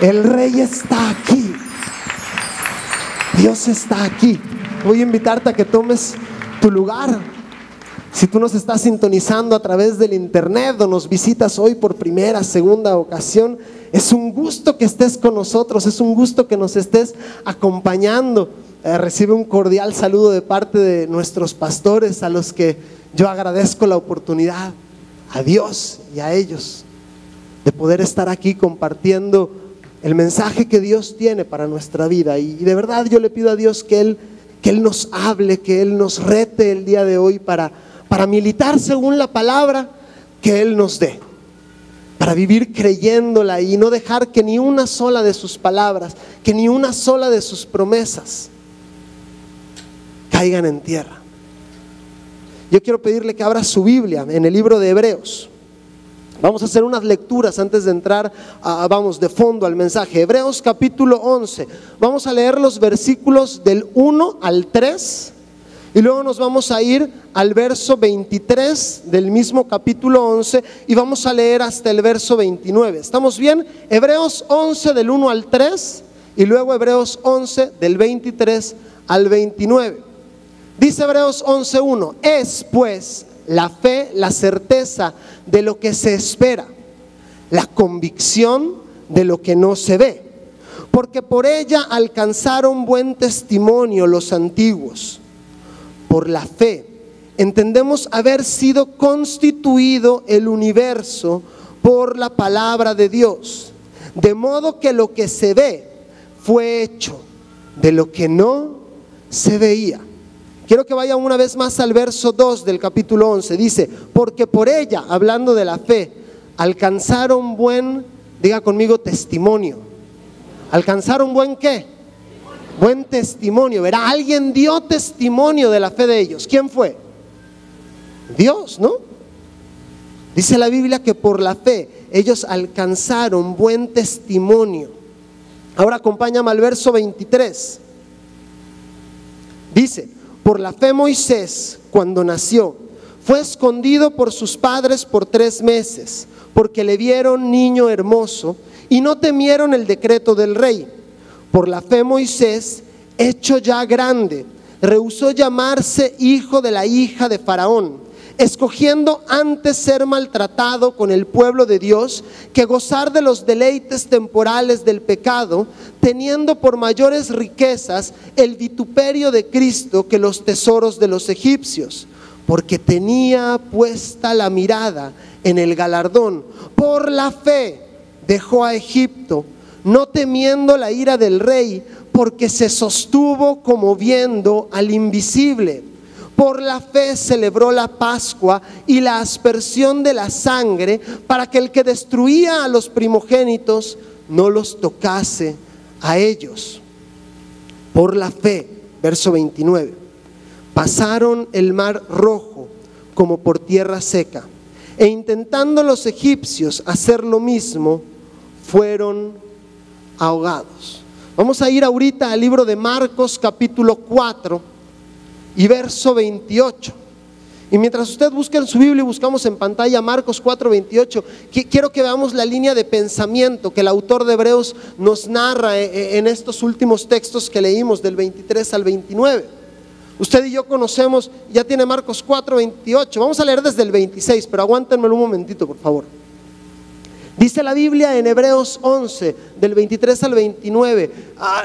El Rey está aquí. Dios está aquí. Voy a invitarte a que tomes tu lugar. Si tú nos estás sintonizando a través del internet o nos visitas hoy por primera, segunda ocasión, es un gusto que estés con nosotros, es un gusto que nos estés acompañando. Recibe un cordial saludo de parte de nuestros pastores, a los que yo agradezco la oportunidad, a Dios y a ellos, de poder estar aquí compartiendo el mensaje que Dios tiene para nuestra vida. Y de verdad yo le pido a Dios que Él nos hable, que Él nos rete el día de hoy para militar según la palabra que Él nos dé, para vivir creyéndola y no dejar que ni una sola de sus palabras, que ni una sola de sus promesas caigan en tierra. Yo quiero pedirle que abra su Biblia en el libro de Hebreos. Vamos a hacer unas lecturas antes de entrar de fondo al mensaje. Hebreos capítulo 11. Vamos a leer los versículos del 1 al 3 y luego nos vamos a ir al verso 23 del mismo capítulo 11 y vamos a leer hasta el verso 29. ¿Estamos bien? Hebreos 11 del 1 al 3 y luego Hebreos 11 del 23 al 29. Dice Hebreos 11:1: es pues la fe, la certeza de lo que se espera, la convicción de lo que no se ve, porque por ella alcanzaron buen testimonio los antiguos. Por la fe entendemos haber sido constituido el universo por la palabra de Dios, de modo que lo que se ve fue hecho de lo que no se veía. Quiero que vaya una vez más al verso 2 del capítulo 11. Dice: porque por ella, hablando de la fe, alcanzaron buen, diga conmigo, testimonio. ¿Alcanzaron buen qué? Buen testimonio. Verá, alguien dio testimonio de la fe de ellos. ¿Quién fue? Dios, ¿no? Dice la Biblia que por la fe ellos alcanzaron buen testimonio. Ahora acompáñame al verso 23. Dice: por la fe Moisés, cuando nació, fue escondido por sus padres por 3 meses, porque le vieron niño hermoso y no temieron el decreto del rey. Por la fe Moisés, hecho ya grande, rehusó llamarse hijo de la hija de Faraón, escogiendo antes ser maltratado con el pueblo de Dios que gozar de los deleites temporales del pecado, teniendo por mayores riquezas el vituperio de Cristo que los tesoros de los egipcios, porque tenía puesta la mirada en el galardón. Por la fe dejó a Egipto, no temiendo la ira del rey, porque se sostuvo como viendo al invisible. Por la fe celebró la Pascua y la aspersión de la sangre, para que el que destruía a los primogénitos no los tocase a ellos. Por la fe, verso 29, pasaron el mar rojo como por tierra seca, e intentando los egipcios hacer lo mismo, fueron ahogados. Vamos a ir ahorita al libro de Marcos capítulo 4 y verso 28. Y mientras usted busca en su Biblia y buscamos en pantalla Marcos 4:28, quiero que veamos la línea de pensamiento que el autor de Hebreos nos narra en estos últimos textos que leímos del 23 al 29. Usted y yo conocemos, ya tiene Marcos 4:28. Vamos a leer desde el 26, pero aguántenmelo un momentito, por favor. Dice la Biblia en Hebreos 11, del 23 al 29,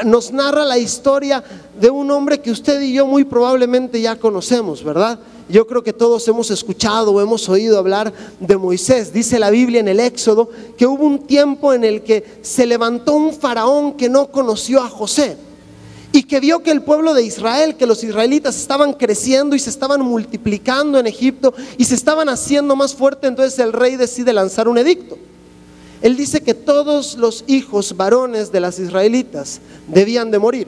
nos narra la historia de un hombre que usted y yo muy probablemente ya conocemos, ¿verdad? Yo creo que todos hemos escuchado o hemos oído hablar de Moisés. Dice la Biblia en el Éxodo que hubo un tiempo en el que se levantó un faraón que no conoció a José y que vio que el pueblo de Israel, que los israelitas estaban creciendo y se estaban multiplicando en Egipto y se estaban haciendo más fuerte. Entonces el rey decide lanzar un edicto. Él dice que todos los hijos varones de las israelitas debían de morir.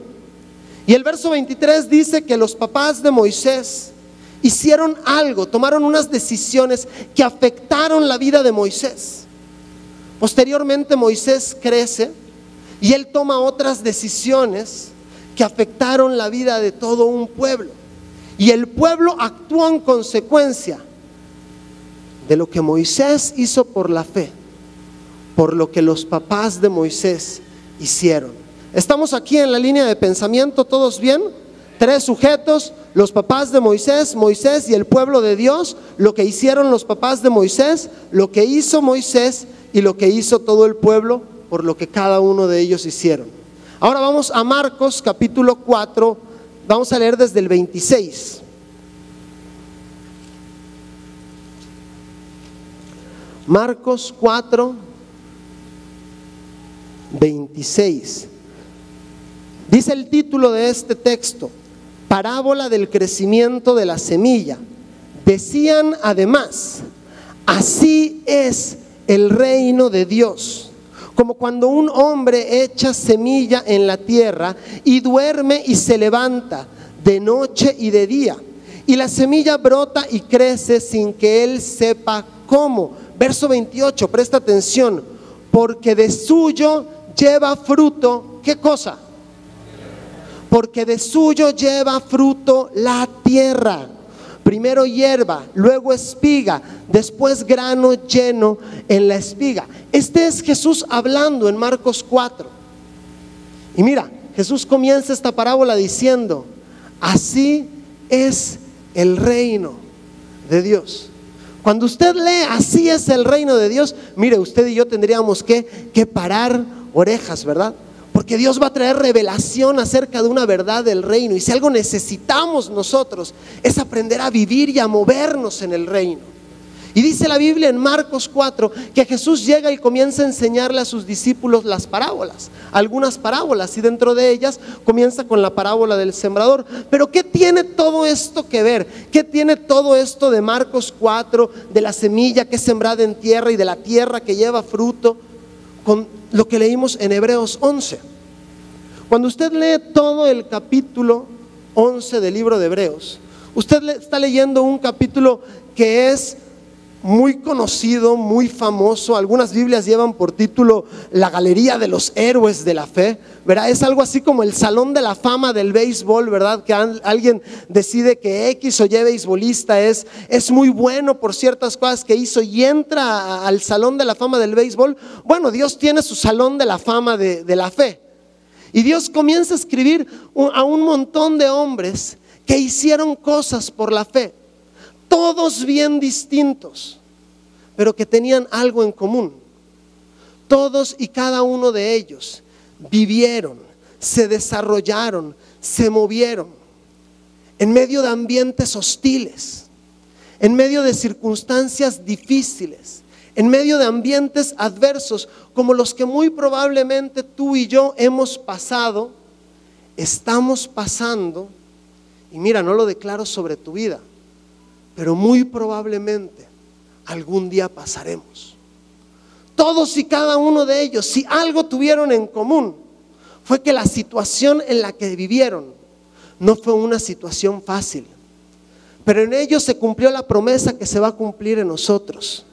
Y el verso 23 dice que los papás de Moisés hicieron algo, tomaron unas decisiones que afectaron la vida de Moisés. Posteriormente Moisés crece y él toma otras decisiones que afectaron la vida de todo un pueblo. Y el pueblo actuó en consecuencia de lo que Moisés hizo por la fe, por lo que los papás de Moisés hicieron. ¿Estamos aquí en la línea de pensamiento todos bien? 3 sujetos: los papás de Moisés, Moisés y el pueblo de Dios, lo que hicieron los papás de Moisés, lo que hizo Moisés y lo que hizo todo el pueblo por lo que cada uno de ellos hicieron. Ahora vamos a Marcos capítulo 4, vamos a leer desde el 26. Marcos 4, 26. Dice el título de este texto: parábola del crecimiento de la semilla. Decían además: así es el reino de Dios, como cuando un hombre echa semilla en la tierra y duerme y se levanta de noche y de día, y la semilla brota y crece sin que él sepa cómo. Verso 28, presta atención: porque de suyo lleva fruto, ¿qué cosa? Porque de suyo lleva fruto la tierra. Primero hierba, luego espiga, después grano lleno en la espiga. Este es Jesús hablando en Marcos 4. Y mira, Jesús comienza esta parábola diciendo: así es el reino de Dios. Cuando usted lee así es el reino de Dios, mire, usted y yo tendríamos que parar orejas, ¿verdad? Porque Dios va a traer revelación acerca de una verdad del reino. Y si algo necesitamos nosotros es aprender a vivir y a movernos en el reino. Y dice la Biblia en Marcos 4 que Jesús llega y comienza a enseñarle a sus discípulos las parábolas, algunas parábolas, y dentro de ellas comienza con la parábola del sembrador. Pero ¿qué tiene todo esto que ver? ¿Qué tiene todo esto de Marcos 4, de la semilla que es sembrada en tierra y de la tierra que lleva fruto, con lo que leímos en Hebreos 11? Cuando usted lee todo el capítulo 11 del libro de Hebreos, usted está leyendo un capítulo que es muy conocido, muy famoso. Algunas Biblias llevan por título la galería de los héroes de la fe, ¿verdad? Es algo así como el salón de la fama del béisbol, ¿verdad? Que alguien decide que X o Y beisbolista es muy bueno por ciertas cosas que hizo y entra al salón de la fama del béisbol. Bueno, Dios tiene su salón de la fama de la fe. Y Dios comienza a escribir a un montón de hombres que hicieron cosas por la fe, todos bien distintos, pero que tenían algo en común. Todos y cada uno de ellos vivieron, se desarrollaron, se movieron en medio de ambientes hostiles, en medio de circunstancias difíciles, en medio de ambientes adversos como los que muy probablemente tú y yo hemos pasado, estamos pasando. Y mira, no lo declaro sobre tu vida, pero muy probablemente algún día pasaremos. Todos y cada uno de ellos, si algo tuvieron en común, fue que la situación en la que vivieron no fue una situación fácil, pero en ellos se cumplió la promesa que se va a cumplir en nosotros,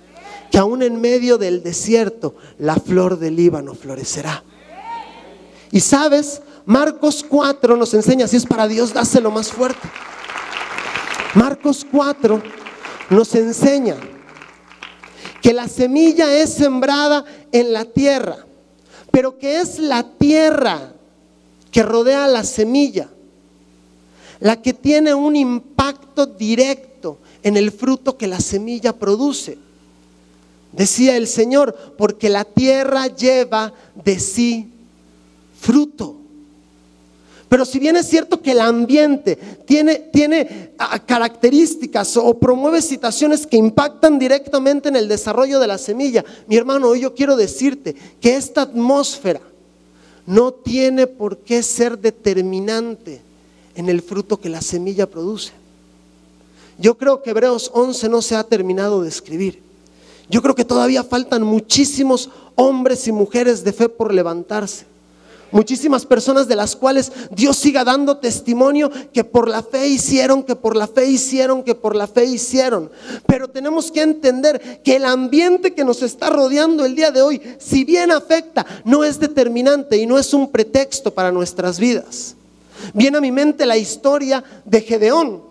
que aún en medio del desierto la flor del Líbano florecerá. Y sabes, Marcos 4 nos enseña, si es para Dios, dáselo más fuerte. Marcos 4 nos enseña que la semilla es sembrada en la tierra, pero que es la tierra que rodea la semilla la que tiene un impacto directo en el fruto que la semilla produce. Decía el Señor: porque la tierra lleva de sí fruto. Pero si bien es cierto que el ambiente tiene características o promueve situaciones que impactan directamente en el desarrollo de la semilla, mi hermano, hoy yo quiero decirte que esta atmósfera no tiene por qué ser determinante en el fruto que la semilla produce. Yo creo que Hebreos 11 no se ha terminado de escribir. Yo creo que todavía faltan muchísimos hombres y mujeres de fe por levantarse. Muchísimas personas de las cuales Dios siga dando testimonio que por la fe hicieron, que por la fe hicieron, que por la fe hicieron. Pero tenemos que entender que el ambiente que nos está rodeando el día de hoy, si bien afecta, no es determinante y no es un pretexto para nuestras vidas. Viene a mi mente la historia de Gedeón.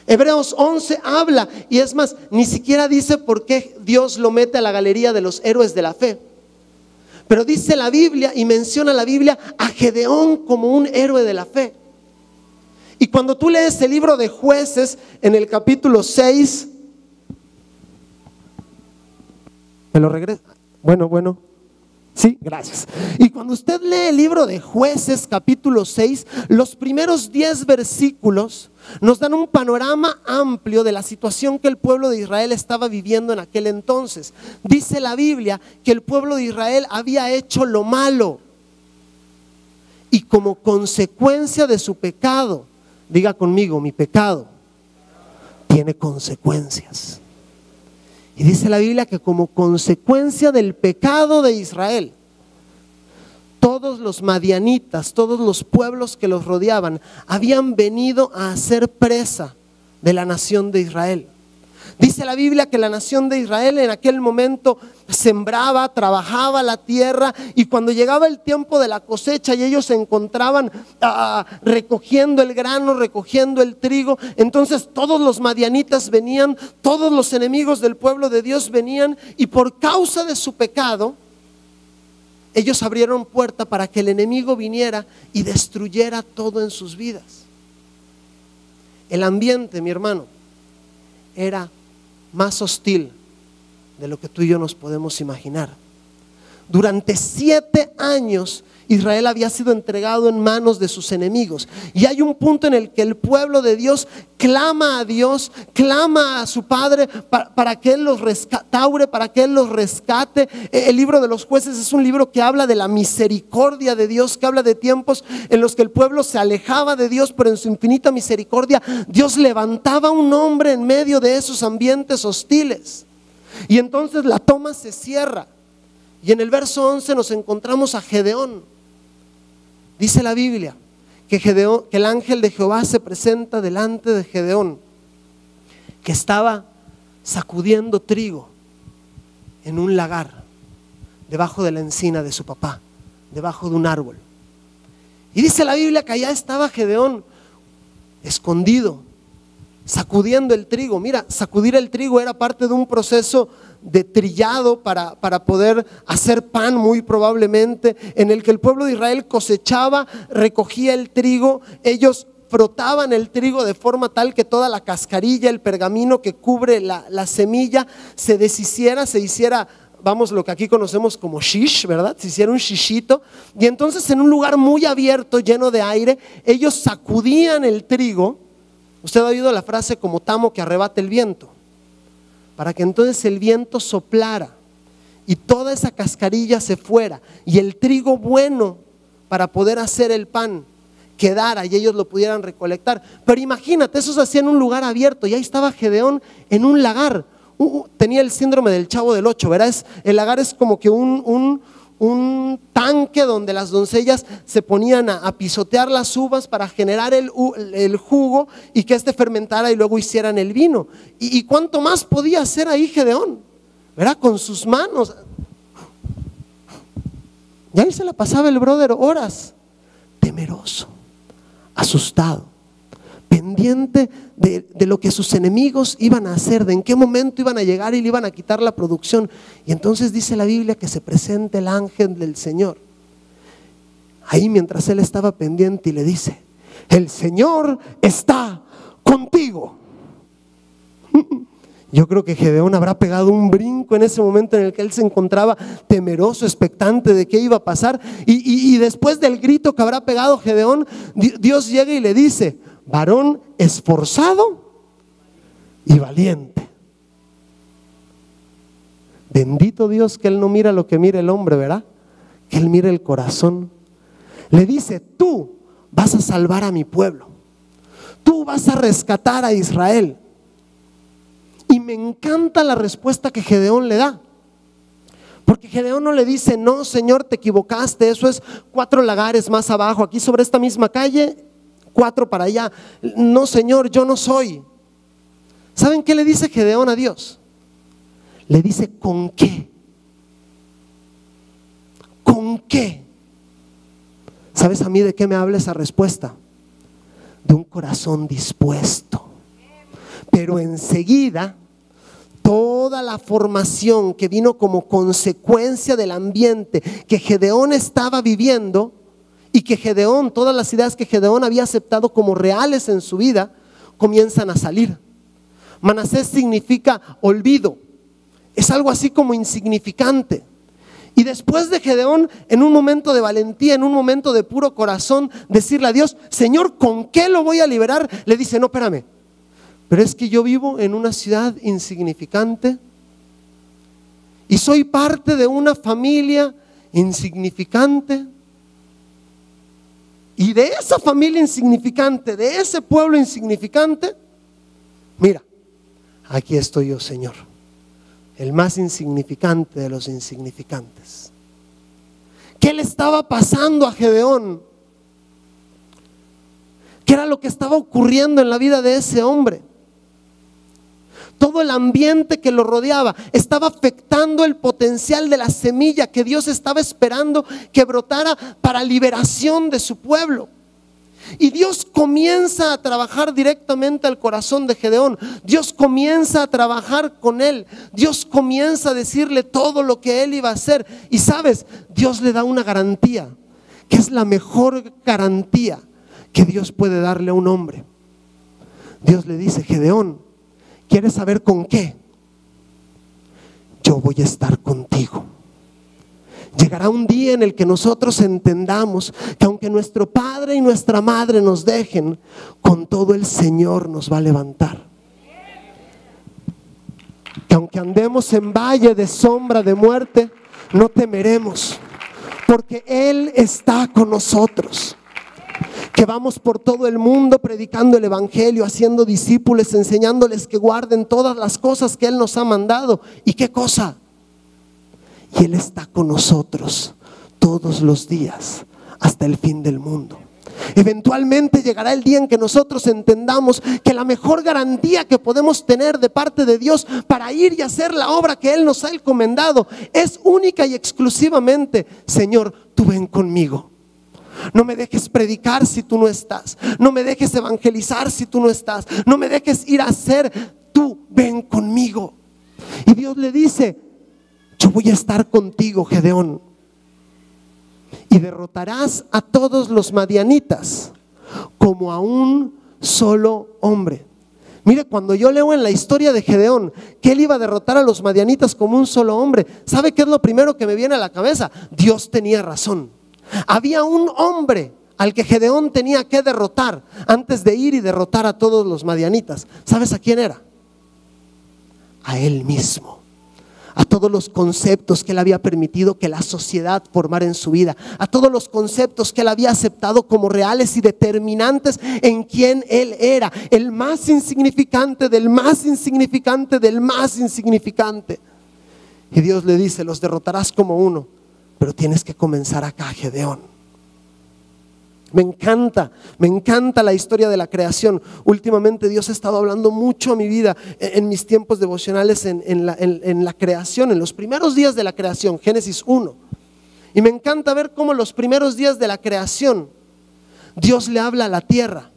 Hebreos 11 habla, y es más, ni siquiera dice por qué Dios lo mete a la galería de los héroes de la fe. Pero dice la Biblia y menciona la Biblia a Gedeón como un héroe de la fe. Y cuando tú lees el libro de Jueces en el capítulo 6, ¿me lo regresa? Bueno. Sí, gracias. Y cuando usted lee el libro de Jueces capítulo 6, los primeros 10 versículos nos dan un panorama amplio de la situación que el pueblo de Israel estaba viviendo en aquel entonces. Dice la Biblia que el pueblo de Israel había hecho lo malo y como consecuencia de su pecado, diga conmigo, mi pecado tiene consecuencias. Y dice la Biblia que como consecuencia del pecado de Israel, todos los madianitas, todos los pueblos que los rodeaban, habían venido a hacer presa de la nación de Israel. Dice la Biblia que la nación de Israel en aquel momento sembraba, trabajaba la tierra, y cuando llegaba el tiempo de la cosecha y ellos se encontraban recogiendo el grano, recogiendo el trigo, entonces todos los madianitas venían, todos los enemigos del pueblo de Dios venían, y por causa de su pecado ellos abrieron puerta para que el enemigo viniera y destruyera todo en sus vidas. El ambiente, mi hermano, era más hostil de lo que tú y yo nos podemos imaginar. Durante 7 años Israel había sido entregado en manos de sus enemigos, y hay un punto en el que el pueblo de Dios clama a Dios, clama a su Padre para que Él los restaure, para que Él los rescate. El libro de los Jueces es un libro que habla de la misericordia de Dios, que habla de tiempos en los que el pueblo se alejaba de Dios, pero en su infinita misericordia Dios levantaba un hombre en medio de esos ambientes hostiles, y entonces la toma se cierra. Y en el verso 11 nos encontramos a Gedeón. Dice la Biblia que el ángel de Jehová se presenta delante de Gedeón, que estaba sacudiendo trigo en un lagar debajo de la encina de su papá, debajo de un árbol. Y dice la Biblia que allá estaba Gedeón escondido, sacudiendo el trigo. Mira, sacudir el trigo era parte de un proceso de trillado para poder hacer pan, muy probablemente, en el que el pueblo de Israel cosechaba, recogía el trigo, ellos frotaban el trigo de forma tal que toda la cascarilla, el pergamino que cubre la semilla se deshiciera, se hiciera, vamos, lo que aquí conocemos como shish, ¿verdad? Se hiciera un shishito, y entonces en un lugar muy abierto, lleno de aire, ellos sacudían el trigo. Usted ha oído la frase como tamo que arrebata el viento, para que entonces el viento soplara y toda esa cascarilla se fuera, y el trigo bueno para poder hacer el pan quedara y ellos lo pudieran recolectar. Pero imagínate, eso se hacía en un lugar abierto, y ahí estaba Gedeón en un lagar. Tenía el síndrome del Chavo del Ocho, ¿verdad? El lagar es como que un tanque donde las doncellas se ponían a pisotear las uvas para generar el jugo y que este fermentara y luego hicieran el vino. ¿Y cuánto más podía hacer ahí Gedeón? ¿Verdad? Con sus manos. Y ahí se la pasaba el brother horas, temeroso, asustado, pendiente de lo que sus enemigos iban a hacer, de en qué momento iban a llegar y le iban a quitar la producción. Y entonces dice la Biblia que se presenta el ángel del Señor ahí mientras él estaba pendiente, y le dice: el Señor está contigo. Yo creo que Gedeón habrá pegado un brinco en ese momento en el que él se encontraba temeroso, expectante de qué iba a pasar, y después del grito que habrá pegado Gedeón, Dios llega y le dice: varón esforzado y valiente. Bendito Dios que Él no mira lo que mira el hombre, ¿verdad? Que Él mira el corazón. Le dice: tú vas a salvar a mi pueblo, tú vas a rescatar a Israel. Y me encanta la respuesta que Gedeón le da, porque Gedeón no le dice: no, Señor, te equivocaste, eso es 4 lagares más abajo, aquí sobre esta misma calle, 4 para allá. No, Señor, yo no soy. ¿Saben qué le dice Gedeón a Dios? Le dice: ¿con qué? ¿Con qué? ¿Sabes a mí de qué me habla esa respuesta? De un corazón dispuesto. Pero enseguida todo toda la formación que vino como consecuencia del ambiente que Gedeón estaba viviendo y que Gedeón, todas las ideas que Gedeón había aceptado como reales en su vida, comienzan a salir. Manasés significa olvido, es algo así como insignificante. Y después de Gedeón, en un momento de valentía, en un momento de puro corazón, decirle a Dios: Señor, ¿con qué lo voy a liberar? Le dice: no, espérame, pero es que yo vivo en una ciudad insignificante y soy parte de una familia insignificante. Y de esa familia insignificante, de ese pueblo insignificante, mira, aquí estoy yo, Señor, el más insignificante de los insignificantes. ¿Qué le estaba pasando a Gedeón? ¿Qué era lo que estaba ocurriendo en la vida de ese hombre? Todo el ambiente que lo rodeaba estaba afectando el potencial de la semilla que Dios estaba esperando que brotara para liberación de su pueblo. Y Dios comienza a trabajar directamente al corazón de Gedeón. Dios comienza a trabajar con él. Dios comienza a decirle todo lo que él iba a hacer. Y sabes, Dios le da una garantía, que es la mejor garantía que Dios puede darle a un hombre. Dios le dice: Gedeón, ¿quieres saber con qué? Yo voy a estar contigo. Llegará un día en el que nosotros entendamos que aunque nuestro padre y nuestra madre nos dejen, con todo el Señor nos va a levantar. Que aunque andemos en valle de sombra de muerte, no temeremos, porque Él está con nosotros. Que vamos por todo el mundo predicando el evangelio, haciendo discípulos, enseñándoles que guarden todas las cosas que Él nos ha mandado. ¿Y qué cosa? Y Él está con nosotros todos los días hasta el fin del mundo. Eventualmente llegará el día en que nosotros entendamos que la mejor garantía que podemos tener de parte de Dios para ir y hacer la obra que Él nos ha encomendado es única y exclusivamente: Señor, tú ven conmigo. No me dejes predicar si tú no estás. No me dejes evangelizar si tú no estás. No me dejes ir a hacer. Tú ven conmigo. Y Dios le dice: yo voy a estar contigo, Gedeón, y derrotarás a todos los madianitas como a un solo hombre. Mire, cuando yo leo en la historia de Gedeón que él iba a derrotar a los madianitas como un solo hombre, ¿sabe qué es lo primero que me viene a la cabeza? Dios tenía razón. Había un hombre al que Gedeón tenía que derrotar antes de ir y derrotar a todos los madianitas. ¿Sabes a quién era? A él mismo. A todos los conceptos que él había permitido que la sociedad formara en su vida, a todos los conceptos que él había aceptado como reales y determinantes en quien él era, el más insignificante del más insignificante del más insignificante. Y Dios le dice: los derrotarás como uno, pero tienes que comenzar acá, Gedeón. Me encanta la historia de la creación. Últimamente Dios ha estado hablando mucho a mi vida en mis tiempos devocionales en la creación, en los primeros días de la creación, Génesis 1. Y me encanta ver cómo los primeros días de la creación Dios le habla a la tierra.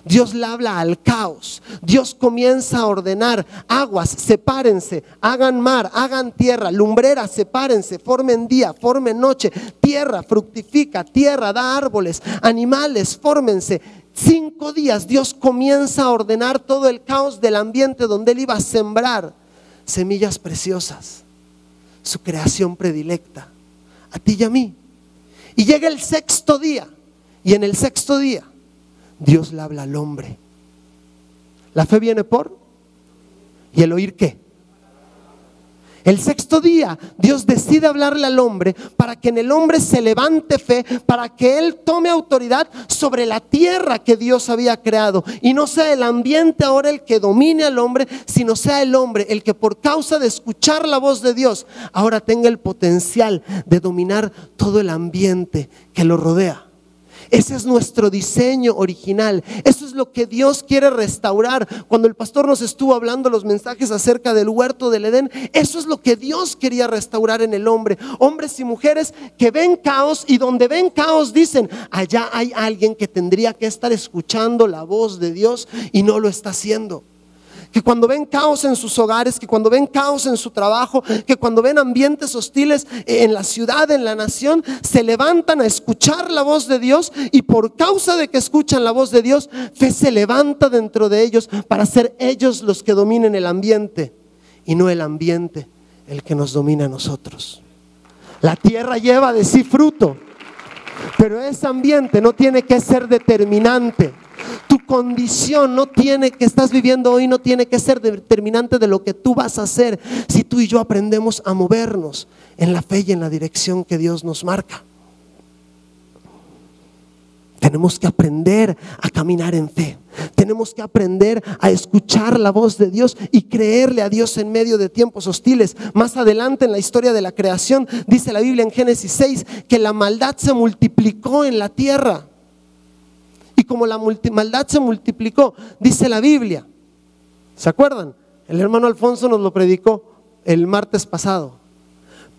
Dios le habla al caos. Dios comienza a ordenar: aguas, sepárense, hagan mar, hagan tierra, lumbreras, sepárense, formen día, formen noche, tierra fructifica, tierra da árboles, animales, fórmense. 5 días Dios comienza a ordenar todo el caos del ambiente donde Él iba a sembrar semillas preciosas, su creación predilecta, a ti y a mí. Y llega el 6º día, y en el 6º día Dios le habla al hombre. La fe viene por, ¿y el oír qué? El 6º día Dios decide hablarle al hombre para que en el hombre se levante fe, para que él tome autoridad sobre la tierra que Dios había creado, y no sea el ambiente ahora el que domine al hombre, sino sea el hombre el que, por causa de escuchar la voz de Dios, ahora tenga el potencial de dominar todo el ambiente que lo rodea. Ese es nuestro diseño original. Eso es lo que Dios quiere restaurar. Cuando el pastor nos estuvo hablando los mensajes acerca del huerto del Edén, eso es lo que Dios quería restaurar en el hombre. Hombres y mujeres que ven caos, y donde ven caos dicen: allá hay alguien que tendría que estar escuchando la voz de Dios y no lo está haciendo. que cuando ven caos en sus hogares, que cuando ven caos en su trabajo, que cuando ven ambientes hostiles en la ciudad, en la nación, se levantan a escuchar la voz de Dios, y por causa de que escuchan la voz de Dios, fe se levanta dentro de ellos para ser ellos los que dominen el ambiente y no el ambiente el que nos domina a nosotros. La tierra lleva de sí fruto, pero ese ambiente no tiene que ser determinante. Tu condición no tiene, que estás viviendo hoy, no tiene que ser determinante de lo que tú vas a hacer, si tú y yo aprendemos a movernos en la fe y en la dirección que Dios nos marca. Tenemos que aprender a caminar en fe. Tenemos que aprender a escuchar la voz de Dios y creerle a Dios en medio de tiempos hostiles. Más adelante en la historia de la creación, dice la Biblia en Génesis 6 que la maldad se multiplicó en la tierra. Y como la maldad se multiplicó, dice la Biblia, ¿se acuerdan? El hermano Alfonso nos lo predicó el martes pasado.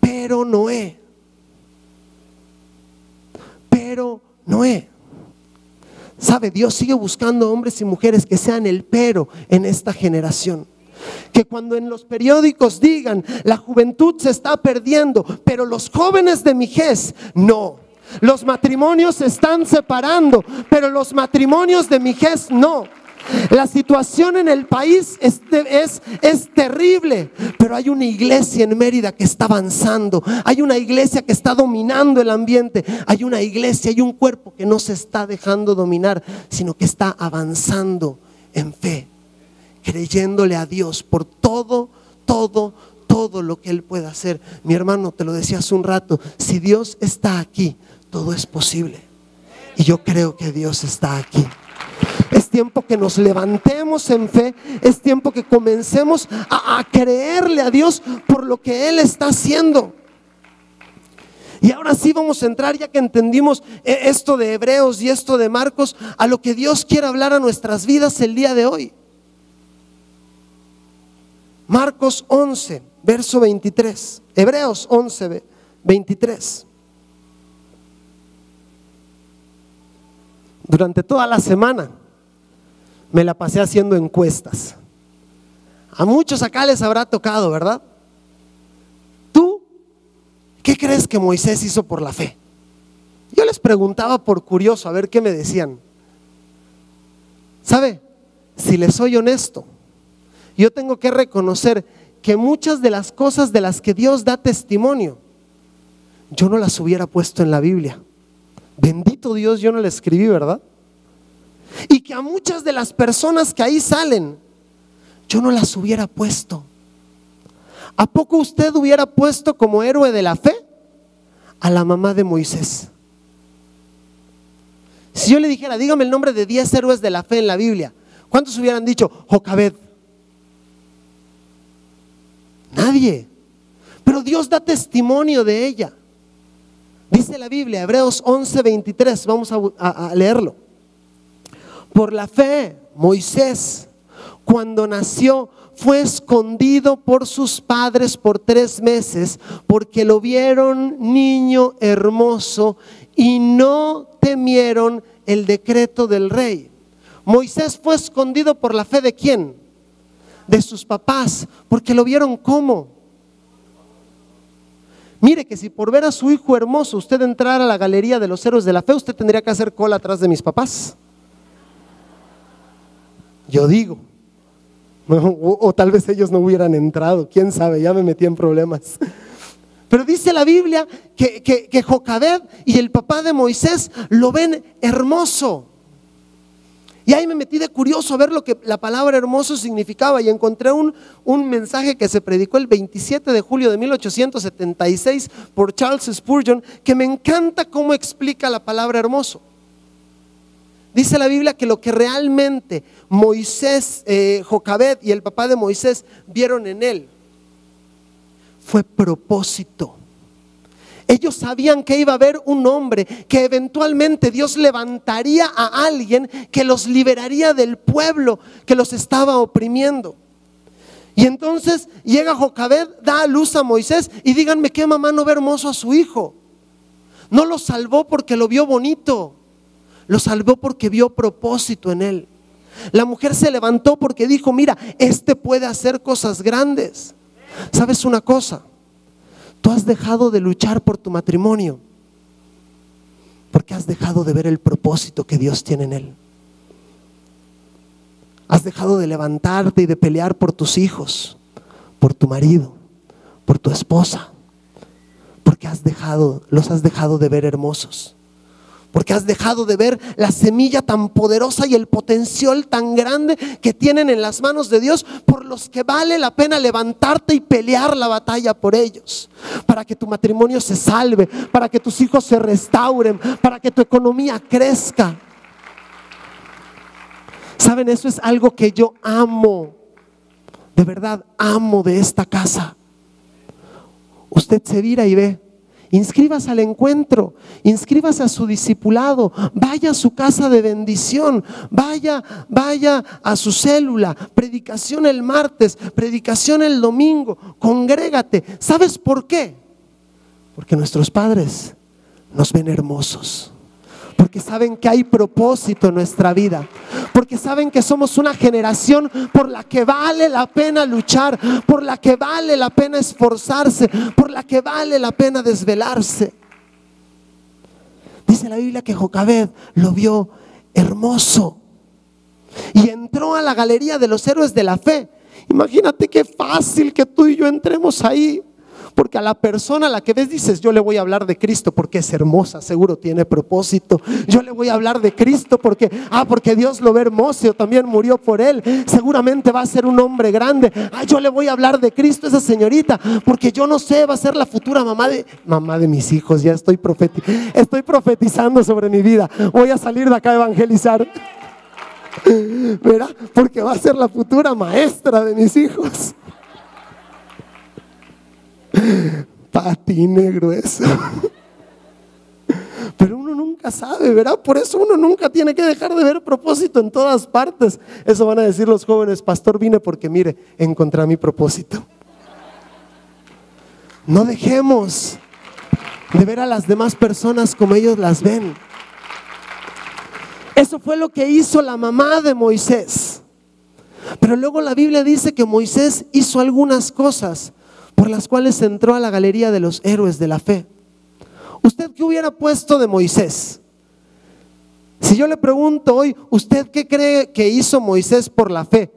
Pero Noé, ¿sabe? Dios sigue buscando hombres y mujeres que sean el pero en esta generación. Que cuando en los periódicos digan, la juventud se está perdiendo, pero los jóvenes de mi vejez, no. Los matrimonios se están separando, pero los matrimonios de mi vejez, no. La situación en el país es terrible, pero hay una iglesia en Mérida que está avanzando. Hay una iglesia que está dominando el ambiente. Hay una iglesia, hay un cuerpo que no se está dejando dominar, sino que está avanzando en fe, creyéndole a Dios por todo lo que Él pueda hacer. Mi hermano, te lo decía hace un rato, si Dios está aquí, todo es posible. Y yo creo que Dios está aquí. Es tiempo que nos levantemos en fe. Es tiempo que comencemos a creerle a Dios por lo que Él está haciendo. Y ahora sí vamos a entrar, ya que entendimos esto de Hebreos y esto de Marcos, a lo que Dios quiere hablar a nuestras vidas el día de hoy. Marcos 11, verso 23. Hebreos 11, 23. Durante toda la semana me la pasé haciendo encuestas. A muchos acá les habrá tocado, ¿verdad? ¿Tú qué crees que Moisés hizo por la fe? Yo les preguntaba por curioso a ver qué me decían. ¿Sabe? Si les soy honesto, yo tengo que reconocer que muchas de las cosas de las que Dios da testimonio, yo no las hubiera puesto en la Biblia. Bendito Dios, yo no la escribí, ¿verdad? Y que a muchas de las personas que ahí salen, yo no las hubiera puesto. ¿A poco usted hubiera puesto como héroe de la fe a la mamá de Moisés? Si yo le dijera, dígame el nombre de 10 héroes de la fe en la Biblia, ¿cuántos hubieran dicho Jocabed? Nadie. Pero Dios da testimonio de ella. Dice la Biblia, Hebreos 11, 23, vamos a leerlo. Por la fe, Moisés, cuando nació, fue escondido por sus padres por 3 meses, porque lo vieron niño hermoso y no temieron el decreto del rey. Moisés fue escondido por la fe ¿de quién? De sus papás, porque lo vieron ¿cómo? Mire que si por ver a su hijo hermoso usted entrara a la galería de los héroes de la fe, usted tendría que hacer cola atrás de mis papás. Yo digo, o tal vez ellos no hubieran entrado, quién sabe, ya me metí en problemas. Pero dice la Biblia que Jocabed y el papá de Moisés lo ven hermoso. Y ahí me metí de curioso a ver lo que la palabra hermoso significaba, y encontré un mensaje que se predicó el 27 de julio de 1876 por Charles Spurgeon, que me encanta cómo explica la palabra hermoso. Dice la Biblia que lo que realmente Moisés, Jocabed y el papá de Moisés vieron en él fue propósito. Ellos sabían que iba a haber un hombre, que eventualmente Dios levantaría a alguien que los liberaría del pueblo que los estaba oprimiendo. Y entonces llega Jocabed, da a luz a Moisés, y díganme qué mamá no ve hermoso a su hijo. No lo salvó porque lo vio bonito, lo salvó porque vio propósito en él. La mujer se levantó porque dijo: mira, este puede hacer cosas grandes. ¿Sabes una cosa? Tú has dejado de luchar por tu matrimonio porque has dejado de ver el propósito que Dios tiene en él. Has dejado de levantarte y de pelear por tus hijos, por tu marido, por tu esposa, porque los has dejado de ver hermosos, porque has dejado de ver la semilla tan poderosa y el potencial tan grande que tienen en las manos de Dios, por los que vale la pena levantarte y pelear la batalla por ellos, para que tu matrimonio se salve, para que tus hijos se restauren, para que tu economía crezca. ¿Saben? Eso es algo que yo amo, de verdad amo de esta casa. Usted se vira y ve. Inscríbase al encuentro, inscríbase a su discipulado, vaya a su casa de bendición, vaya a su célula, predicación el martes, predicación el domingo, congrégate. ¿Sabes por qué? Porque nuestros padres nos ven hermosos, porque saben que hay propósito en nuestra vida, porque saben que somos una generación por la que vale la pena luchar, por la que vale la pena esforzarse, por la que vale la pena desvelarse. Dice la Biblia que Jocabed lo vio hermoso y entró a la galería de los héroes de la fe. Imagínate qué fácil que tú y yo entremos ahí. Porque a la persona a la que ves dices: yo le voy a hablar de Cristo porque es hermosa, seguro tiene propósito. Yo le voy a hablar de Cristo porque Dios lo ve hermoso, también murió por él, seguramente va a ser un hombre grande. Yo le voy a hablar de Cristo a esa señorita porque yo no sé, va a ser la futura mamá de mis hijos. Ya estoy profetizando sobre mi vida. Voy a salir de acá a evangelizar, ¿verdad? Porque va a ser la futura maestra de mis hijos. Patine grueso. Pero uno nunca sabe, ¿verdad? Por eso uno nunca tiene que dejar de ver propósito en todas partes. Eso van a decir los jóvenes: pastor, vine porque mire, encontré mi propósito. No dejemos de ver a las demás personas como ellos las ven. Eso fue lo que hizo la mamá de Moisés. Pero luego la Biblia dice que Moisés hizo algunas cosas por las cuales entró a la galería de los héroes de la fe. ¿Usted qué hubiera puesto de Moisés? Si yo le pregunto hoy: ¿usted qué cree que hizo Moisés por la fe?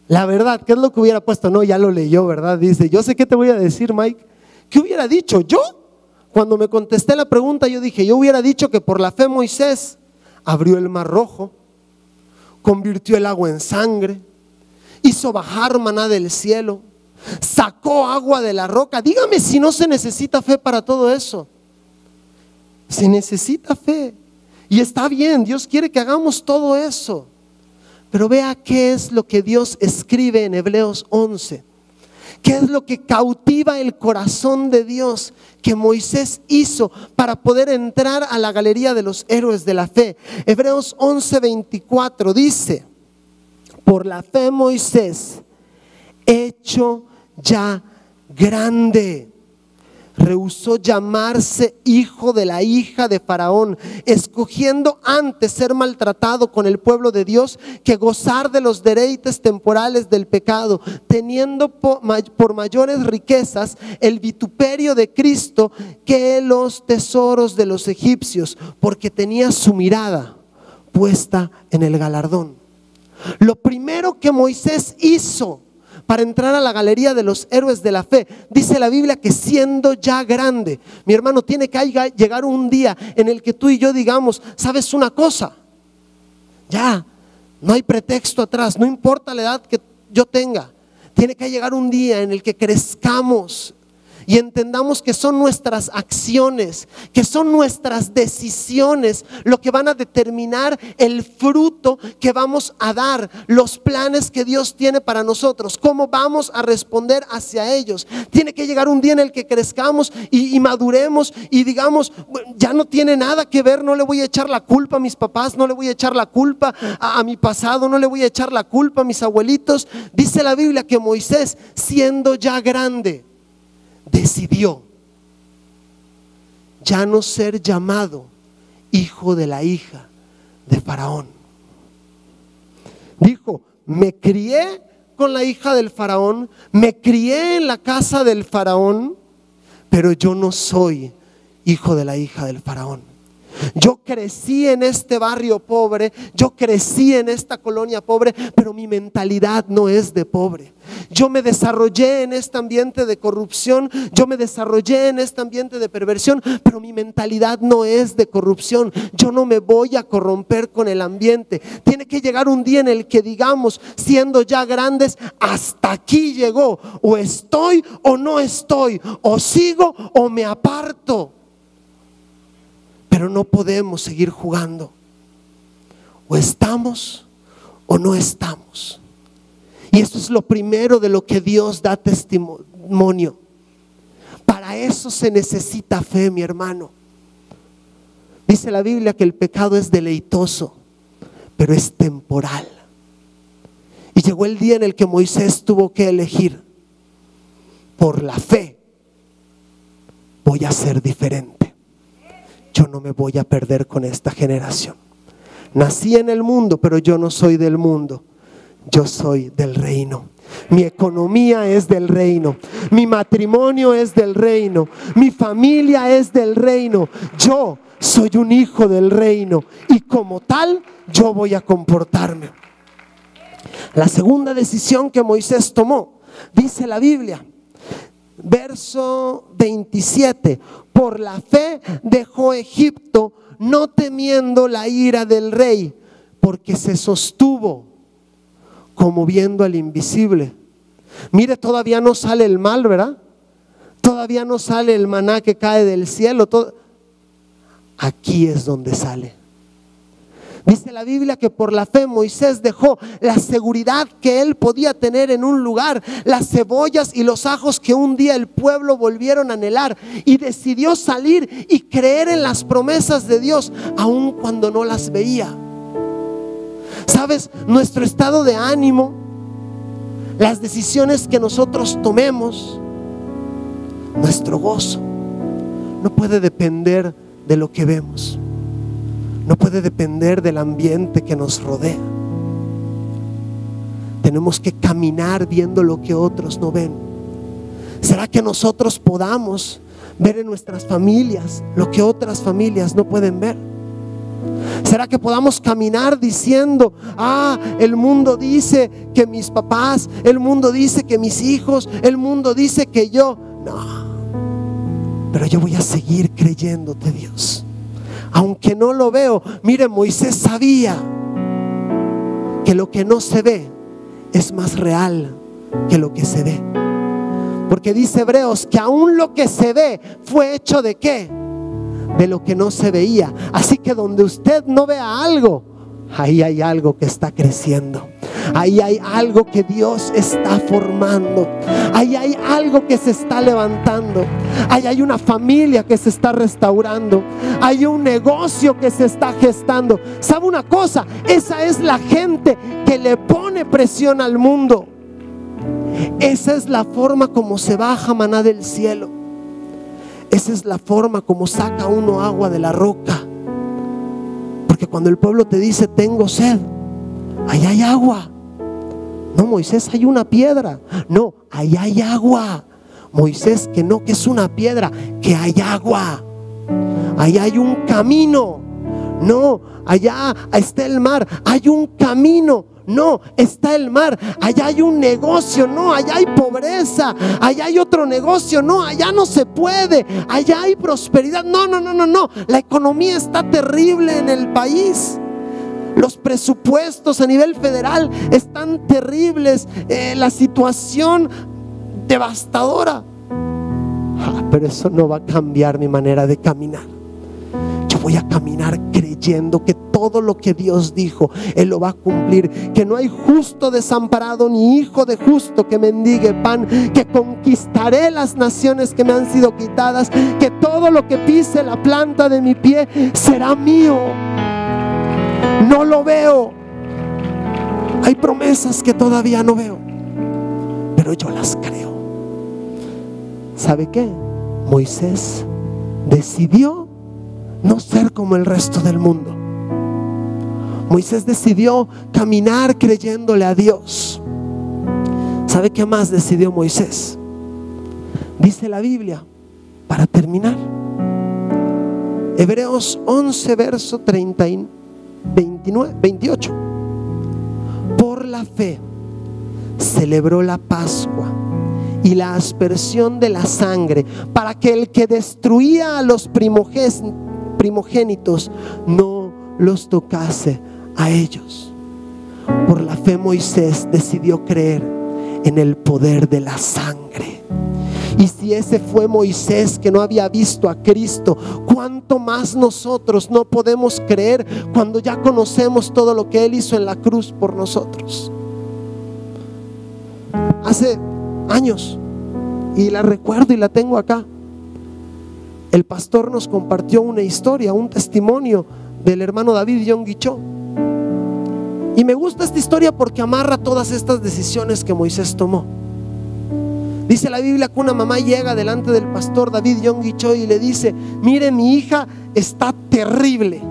La verdad, ¿qué es lo que hubiera puesto? No, ya lo leyó, ¿verdad? Dice: yo sé qué te voy a decir, Mike. ¿Qué hubiera dicho? Yo, cuando me contesté la pregunta, yo dije: yo hubiera dicho que por la fe Moisés abrió el mar rojo, convirtió el agua en sangre, hizo bajar maná del cielo, sacó agua de la roca. Dígame si no se necesita fe para todo eso. Se necesita fe. Y está bien, Dios quiere que hagamos todo eso. Pero vea qué es lo que Dios escribe en Hebreos 11. ¿Qué es lo que cautiva el corazón de Dios que Moisés hizo para poder entrar a la galería de los héroes de la fe? Hebreos 11:24 dice: por la fe Moisés, hecho ya grande, rehusó llamarse hijo de la hija de Faraón, escogiendo antes ser maltratado con el pueblo de Dios que gozar de los deleites temporales del pecado, teniendo por mayores riquezas el vituperio de Cristo que los tesoros de los egipcios, porque tenía su mirada puesta en el galardón. Lo primero que Moisés hizo para entrar a la galería de los héroes de la fe, dice la Biblia que siendo ya grande. Mi hermano, tiene que llegar un día en el que tú y yo digamos: ¿sabes una cosa? Ya, no hay pretexto atrás, no importa la edad que yo tenga. Tiene que llegar un día en el que crezcamos y entendamos que son nuestras acciones, que son nuestras decisiones lo que van a determinar el fruto que vamos a dar, los planes que Dios tiene para nosotros, cómo vamos a responder hacia ellos. Tiene que llegar un día en el que crezcamos y maduremos y digamos: ya no tiene nada que ver, no le voy a echar la culpa a mis papás, no le voy a echar la culpa a mi pasado, no le voy a echar la culpa a mis abuelitos. Dice la Biblia que Moisés, siendo ya grande, decidió ya no ser llamado hijo de la hija de Faraón. Dijo: me crié con la hija del faraón, me crié en la casa del faraón, pero yo no soy hijo de la hija del faraón. Yo crecí en este barrio pobre, yo crecí en esta colonia pobre, pero mi mentalidad no es de pobre. Yo me desarrollé en este ambiente de corrupción, yo me desarrollé en este ambiente de perversión, pero mi mentalidad no es de corrupción. Yo no me voy a corromper con el ambiente. Tiene que llegar un día en el que digamos, siendo ya grandes: hasta aquí llegó, o estoy o no estoy, o sigo o me aparto. Pero no podemos seguir jugando. O estamos o no estamos. Y eso es lo primero de lo que Dios da testimonio. Para eso se necesita fe, mi hermano. Dice la Biblia que el pecado es deleitoso, pero es temporal. Y llegó el día en el que Moisés tuvo que elegir: por la fe voy a ser diferente. Yo no me voy a perder con esta generación. Nací en el mundo, pero yo no soy del mundo. Yo soy del reino. Mi economía es del reino. Mi matrimonio es del reino. Mi familia es del reino. Yo soy un hijo del reino. Y como tal, yo voy a comportarme. La segunda decisión que Moisés tomó, dice la Biblia, verso 27: por la fe dejó Egipto, no temiendo la ira del rey, porque se sostuvo como viendo al invisible. Mire, todavía no sale el mal, ¿verdad? Todavía no sale el maná que cae del cielo. Aquí es donde sale. Dice la Biblia que por la fe Moisés dejó la seguridad que él podía tener en un lugar, las cebollas y los ajos que un día el pueblo volvieron a anhelar, y decidió salir y creer en las promesas de Dios, aun cuando no las veía. ¿Sabes? Nuestro estado de ánimo, las decisiones que nosotros tomemos, nuestro gozo, no puede depender de lo que vemos. No puede depender del ambiente que nos rodea. Tenemos que caminar viendo lo que otros no ven. ¿Será que nosotros podamos ver en nuestras familias lo que otras familias no pueden ver? ¿Será que podamos caminar diciendo: el mundo dice que mis papás, el mundo dice que mis hijos, el mundo dice que yo? No, pero yo voy a seguir creyéndote, Dios. Aunque no lo veo. Mire, Moisés sabía que lo que no se ve es más real que lo que se ve. Porque dice Hebreos que aún lo que se ve fue hecho ¿de qué? De lo que no se veía. Así que donde usted no vea algo, ahí hay algo que está creciendo. Ahí hay algo que Dios está formando. Ahí hay algo que se está levantando. Ahí hay una familia que se está restaurando. Hay un negocio que se está gestando. ¿Sabe una cosa? Esa es la gente que le pone presión al mundo. Esa es la forma como se baja maná del cielo. Esa es la forma como saca uno agua de la roca. Porque cuando el pueblo te dice: tengo sed, ahí hay agua. No, Moisés, hay una piedra. No, ahí hay agua. Moisés, que no, que es una piedra, que hay agua. Ahí hay un camino. No, allá está el mar. Hay un camino. No, está el mar. Allá hay un negocio. No, allá hay pobreza. Allá hay otro negocio. No, allá no se puede. Allá hay prosperidad. No. La economía está terrible en el país. Los presupuestos a nivel federal están terribles. La situación devastadora. Pero eso no va a cambiar mi manera de caminar. Yo voy a caminar creyendo que todo lo que Dios dijo, Él lo va a cumplir. Que no hay justo desamparado ni hijo de justo que mendigue pan. Que conquistaré las naciones que me han sido quitadas. Que todo lo que pise la planta de mi pie será mío. No lo veo. Hay promesas que todavía no veo, pero yo las creo. ¿Sabe qué? Moisés decidió no ser como el resto del mundo. Moisés decidió caminar creyéndole a Dios. ¿Sabe qué más decidió Moisés? Dice la Biblia, para terminar, Hebreos 11, verso 28. Por la fe celebró la Pascua y la aspersión de la sangre, para que el que destruía a los primogénitos no los tocase a ellos. Por la fe Moisés decidió creer en el poder de la sangre. Y si ese fue Moisés, que no había visto a Cristo, ¿cuánto más nosotros no podemos creer cuando ya conocemos todo lo que Él hizo en la cruz por nosotros? Hace años, y la recuerdo y la tengo acá, el pastor nos compartió una historia, un testimonio del hermano David Yonggi Cho. Y me gusta esta historia porque amarra todas estas decisiones que Moisés tomó. Dice la Biblia que una mamá llega delante del pastor David Yonggi Cho y le dice: mire, mi hija está terrible.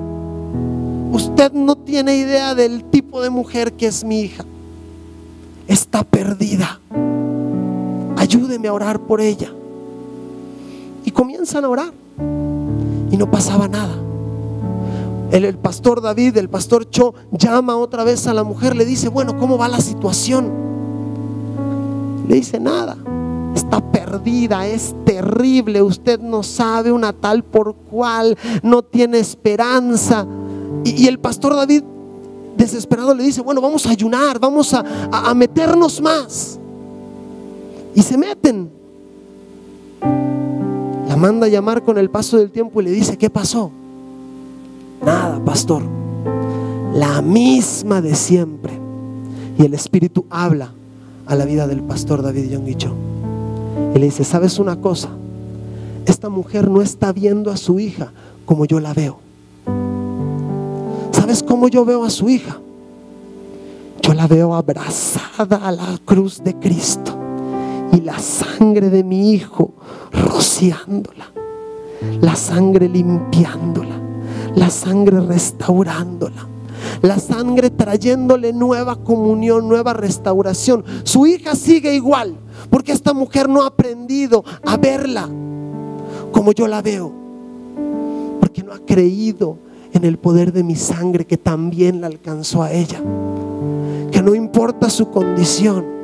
Usted no tiene idea del tipo de mujer que es mi hija. Está perdida. Ayúdeme a orar por ella. Y comienzan a orar y no pasaba nada. El pastor David, el pastor Cho, llama otra vez a la mujer, le dice: bueno, ¿cómo va la situación? Le dice: nada, está perdida, es terrible, usted no sabe, una tal por cual, no tiene esperanza. Y el pastor David, desesperado, le dice: bueno, vamos a ayunar, vamos a meternos más. Y se meten. La manda a llamar con el paso del tiempo y le dice: ¿qué pasó? Nada, pastor, la misma de siempre. Y el Espíritu habla a la vida del pastor David Yonggi Cho y le dice: ¿sabes una cosa? Esta mujer no está viendo a su hija como yo la veo. ¿Sabes cómo yo veo a su hija? Yo la veo abrazada a la cruz de Cristo y la sangre de mi hijo rociándola, la sangre limpiándola, la sangre restaurándola, la sangre trayéndole nueva comunión, nueva restauración. Su hija sigue igual, porque esta mujer no ha aprendido a verla como yo la veo, porque no ha creído en el poder de mi sangre que también la alcanzó a ella. Que no importa su condición.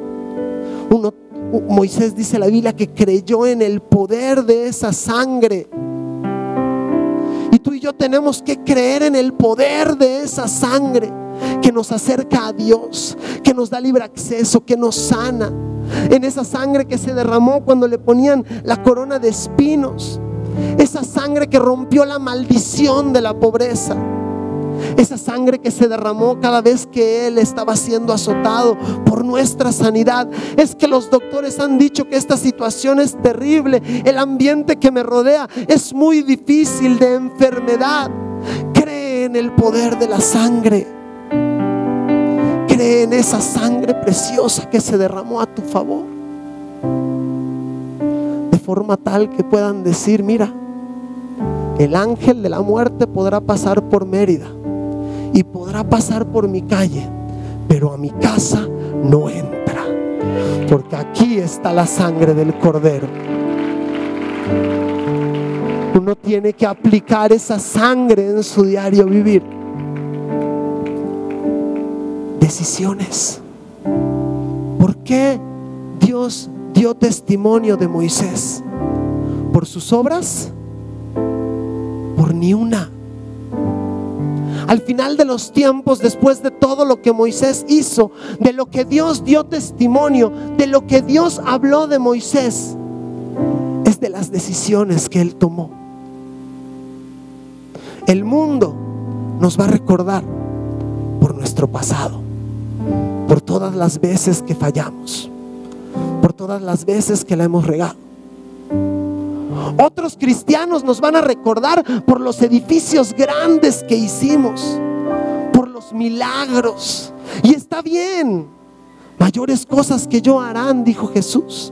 Moisés, dice la Biblia, que creyó en el poder de esa sangre. Y tú y yo tenemos que creer en el poder de esa sangre que nos acerca a Dios, que nos da libre acceso, que nos sana. En esa sangre que se derramó cuando le ponían la corona de espinos, esa sangre que rompió la maldición de la pobreza, esa sangre que se derramó cada vez que Él estaba siendo azotado por nuestra sanidad. Es que los doctores han dicho que esta situación es terrible, el ambiente que me rodea es muy difícil, de enfermedad. Cree en el poder de la sangre. Cree en esa sangre preciosa que se derramó a tu favor, de forma tal que puedan decir: mira, el ángel de la muerte podrá pasar por Mérida y podrá pasar por mi calle, pero a mi casa no entra, porque aquí está la sangre del Cordero. Uno tiene que aplicar esa sangre en su diario vivir. Decisiones. ¿Por qué Dios dio testimonio de Moisés? ¿Por sus obras? Por ni una. Al final de los tiempos, después de todo lo que Moisés hizo, de lo que Dios dio testimonio, de lo que Dios habló de Moisés, es de las decisiones que Él tomó. El mundo nos va a recordar por nuestro pasado, por todas las veces que fallamos, por todas las veces que la hemos regado. Otros cristianos nos van a recordar por los edificios grandes que hicimos, por los milagros. Y está bien, mayores cosas que yo harán, dijo Jesús.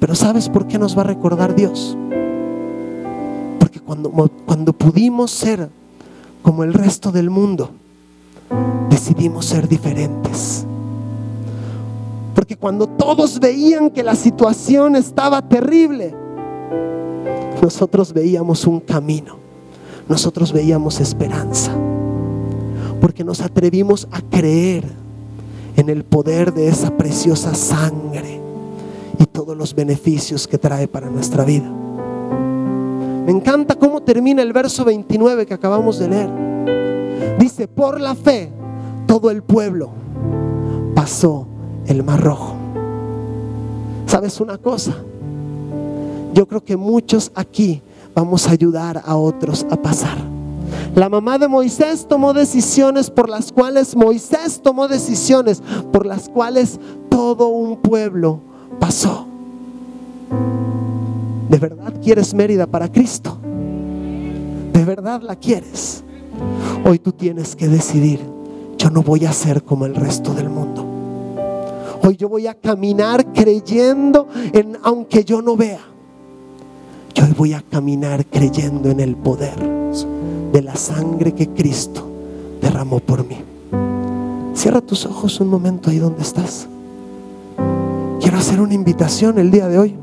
Pero ¿sabes por qué nos va a recordar Dios? Porque cuando pudimos ser como el resto del mundo, decidimos ser diferentes. Porque cuando todos veían que la situación estaba terrible, nosotros veíamos un camino, nosotros veíamos esperanza, porque nos atrevimos a creer en el poder de esa preciosa sangre y todos los beneficios que trae para nuestra vida. Me encanta cómo termina el verso 29 que acabamos de leer. Dice: por la fe todo el pueblo pasó el Mar Rojo. ¿Sabes una cosa? Yo creo que muchos aquí vamos a ayudar a otros a pasar. La mamá de Moisés tomó decisiones por las cuales todo un pueblo pasó. ¿De verdad quieres Mérida para Cristo? ¿De verdad la quieres? Hoy tú tienes que decidir: yo no voy a ser como el resto del mundo. Hoy yo voy a caminar creyendo en, aunque yo no vea, yo hoy voy a caminar creyendo en el poder de la sangre que Cristo derramó por mí. Cierra tus ojos un momento ahí donde estás. Quiero hacer una invitación el día de hoy.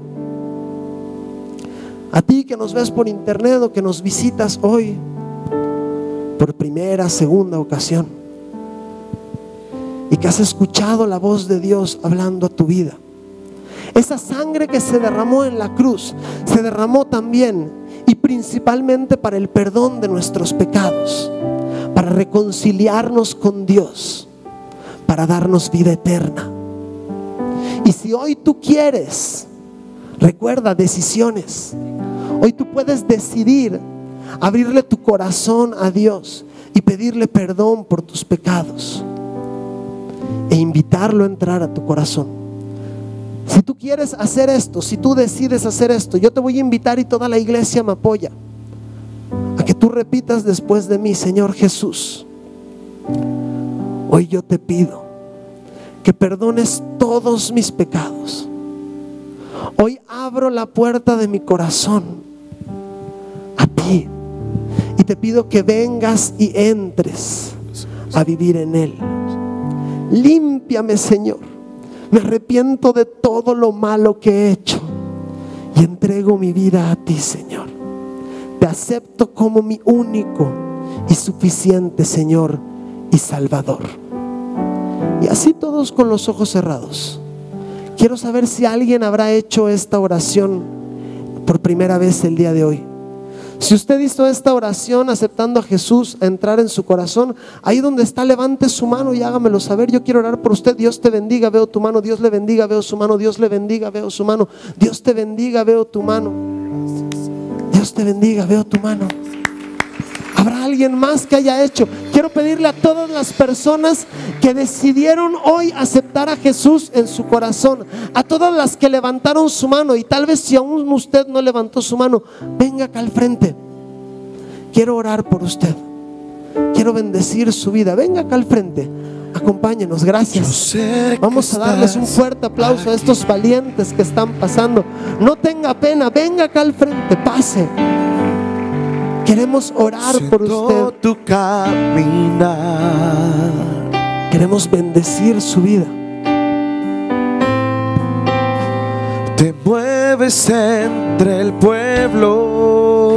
A ti que nos ves por internet o que nos visitas hoy por primera, segunda ocasión, y que has escuchado la voz de Dios hablando a tu vida. Esa sangre que se derramó en la cruz, se derramó también y principalmente para el perdón de nuestros pecados, para reconciliarnos con Dios, para darnos vida eterna. Y si hoy tú quieres, recuerda, decisiones. Hoy tú puedes decidir abrirle tu corazón a Dios y pedirle perdón por tus pecados e invitarlo a entrar a tu corazón. Si tú quieres hacer esto, si tú decides hacer esto, yo te voy a invitar, y toda la iglesia me apoya, a que tú repitas después de mí: Señor Jesús, hoy yo te pido que perdones todos mis pecados. Hoy abro la puerta de mi corazón a ti y te pido que vengas y entres a vivir en él. Límpiame, Señor. Me arrepiento de todo lo malo que he hecho y entrego mi vida a ti, Señor. Te acepto como mi único y suficiente Señor y Salvador. Y así, todos con los ojos cerrados, quiero saber si alguien habrá hecho esta oración por primera vez el día de hoy. Si usted hizo esta oración aceptando a Jesús a entrar en su corazón, ahí donde está, levante su mano y hágamelo saber. Yo quiero orar por usted. Dios te bendiga, veo tu mano. Dios le bendiga, veo su mano. Dios le bendiga, veo su mano. Dios te bendiga, veo tu mano. Dios te bendiga, veo tu mano. ¿Habrá alguien más que haya hecho? Quiero pedirle a todas las personas que decidieron hoy aceptar a Jesús en su corazón, a todas las que levantaron su mano, y tal vez si aún usted no levantó su mano, venga acá al frente. Quiero orar por usted, quiero bendecir su vida. Venga acá al frente, acompáñenos. Gracias. Vamos a darles un fuerte aplauso a estos valientes que están pasando. No tenga pena, venga acá al frente, pase. Queremos orar por usted. Tu caminar. Queremos bendecir su vida. Te mueves entre el pueblo